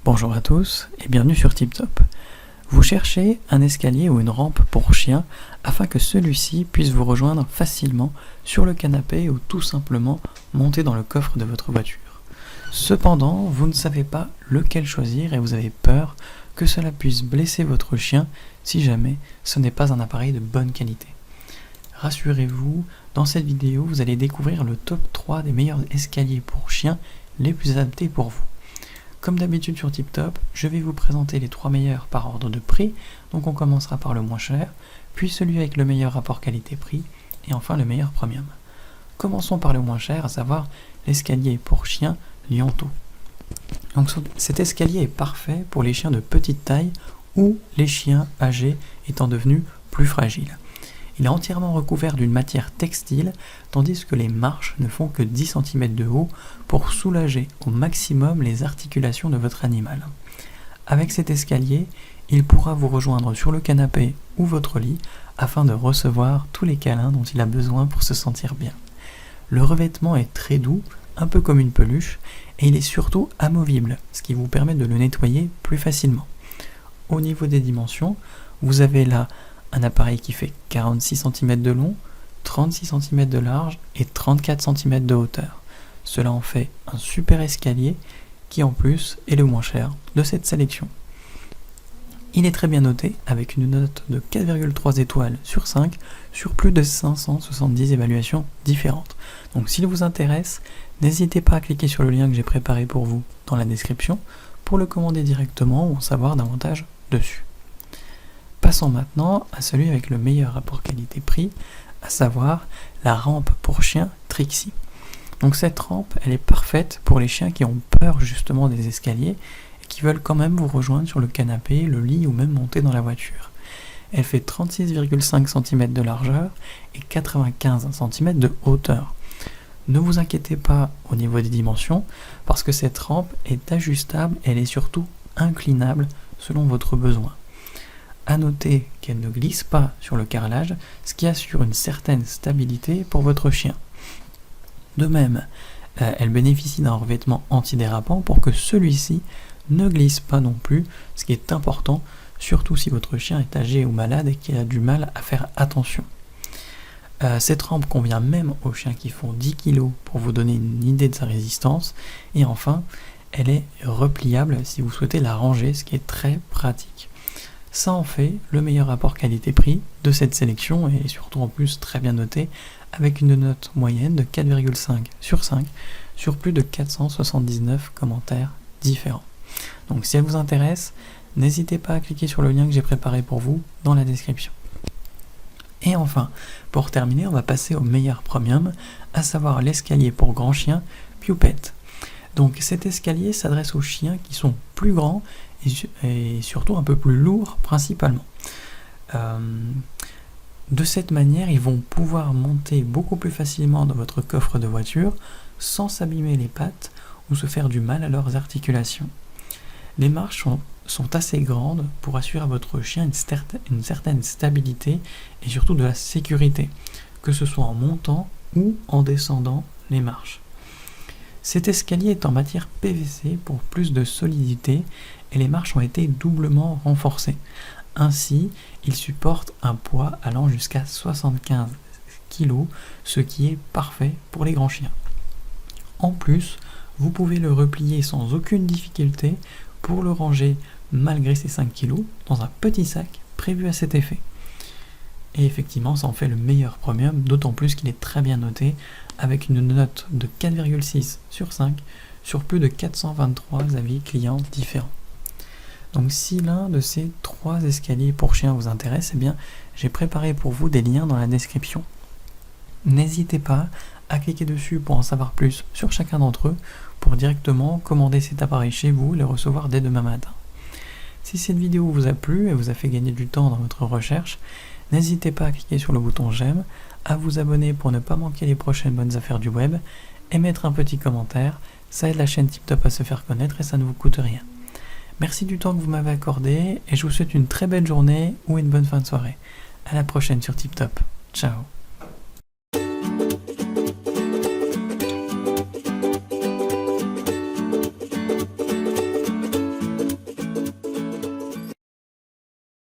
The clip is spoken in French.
Bonjour à tous et bienvenue sur TipTop. Vous cherchez un escalier ou une rampe pour chien afin que celui-ci puisse vous rejoindre facilement sur le canapé ou tout simplement monter dans le coffre de votre voiture. Cependant, vous ne savez pas lequel choisir et vous avez peur que cela puisse blesser votre chien si jamais ce n'est pas un appareil de bonne qualité. Rassurez-vous, dans cette vidéo, vous allez découvrir le top 3 des meilleurs escaliers pour chiens les plus adaptés pour vous. Comme d'habitude sur TipTop, je vais vous présenter les 3 meilleurs par ordre de prix, donc on commencera par le moins cher, puis celui avec le meilleur rapport qualité-prix, et enfin le meilleur premium. Commençons par le moins cher, à savoir l'escalier pour chien Lianto. Donc cet escalier est parfait pour les chiens de petite taille ou les chiens âgés étant devenus plus fragiles. Il est entièrement recouvert d'une matière textile, tandis que les marches ne font que 10 cm de haut pour soulager au maximum les articulations de votre animal. Avec cet escalier, il pourra vous rejoindre sur le canapé ou votre lit afin de recevoir tous les câlins dont il a besoin pour se sentir bien. Le revêtement est très doux, un peu comme une peluche, et il est surtout amovible, ce qui vous permet de le nettoyer plus facilement. Au niveau des dimensions, vous avez là un appareil qui fait 46 cm de long, 36 cm de large et 34 cm de hauteur. Cela en fait un super escalier qui en plus est le moins cher de cette sélection. Il est très bien noté avec une note de 4,3 étoiles sur 5 sur plus de 570 évaluations différentes. Donc s'il vous intéresse, n'hésitez pas à cliquer sur le lien que j'ai préparé pour vous dans la description pour le commander directement ou en savoir davantage dessus. Passons maintenant à celui avec le meilleur rapport qualité-prix, à savoir la rampe pour chien Trixie. Donc cette rampe, elle est parfaite pour les chiens qui ont peur justement des escaliers et qui veulent quand même vous rejoindre sur le canapé, le lit ou même monter dans la voiture. Elle fait 36,5 cm de largeur et 95 cm de hauteur. Ne vous inquiétez pas au niveau des dimensions parce que cette rampe est ajustable et elle est surtout inclinable selon votre besoin. A noter qu'elle ne glisse pas sur le carrelage, ce qui assure une certaine stabilité pour votre chien. De même, elle bénéficie d'un revêtement antidérapant pour que celui-ci ne glisse pas non plus, ce qui est important, surtout si votre chien est âgé ou malade et qu'il a du mal à faire attention. Cette rampe convient même aux chiens qui font 10 kg pour vous donner une idée de sa résistance. Et enfin, elle est repliable si vous souhaitez la ranger, ce qui est très pratique. Ça en fait le meilleur rapport qualité-prix de cette sélection et surtout en plus très bien noté avec une note moyenne de 4,5 sur 5 sur plus de 479 commentaires différents. Donc si elle vous intéresse, n'hésitez pas à cliquer sur le lien que j'ai préparé pour vous dans la description. Et enfin, pour terminer, on va passer au meilleur premium, à savoir l'escalier pour grand chien Pupet. Donc cet escalier s'adresse aux chiens qui sont plus grands et surtout un peu plus lourds principalement. De cette manière, ils vont pouvoir monter beaucoup plus facilement dans votre coffre de voiture sans s'abîmer les pattes ou se faire du mal à leurs articulations. Les marches sont assez grandes pour assurer à votre chien une certaine stabilité et surtout de la sécurité, que ce soit en montant ou en descendant les marches. Cet escalier est en matière PVC pour plus de solidité et les marches ont été doublement renforcées. Ainsi, il supporte un poids allant jusqu'à 75 kg, ce qui est parfait pour les grands chiens. En plus, vous pouvez le replier sans aucune difficulté pour le ranger malgré ses 5 kg dans un petit sac prévu à cet effet. Et effectivement, ça en fait le meilleur premium, d'autant plus qu'il est très bien noté avec une note de 4,6 sur 5 sur plus de 423 avis clients différents. Donc si l'un de ces 3 escaliers pour chiens vous intéresse, eh bien j'ai préparé pour vous des liens dans la description. N'hésitez pas à cliquer dessus pour en savoir plus sur chacun d'entre eux pour directement commander cet appareil chez vous et le recevoir dès demain matin. Si cette vidéo vous a plu et vous a fait gagner du temps dans votre recherche, n'hésitez pas à cliquer sur le bouton j'aime, à vous abonner pour ne pas manquer les prochaines bonnes affaires du web et mettre un petit commentaire, ça aide la chaîne TipTop à se faire connaître et ça ne vous coûte rien. Merci du temps que vous m'avez accordé et je vous souhaite une très belle journée ou une bonne fin de soirée. À la prochaine sur TipTop. Ciao.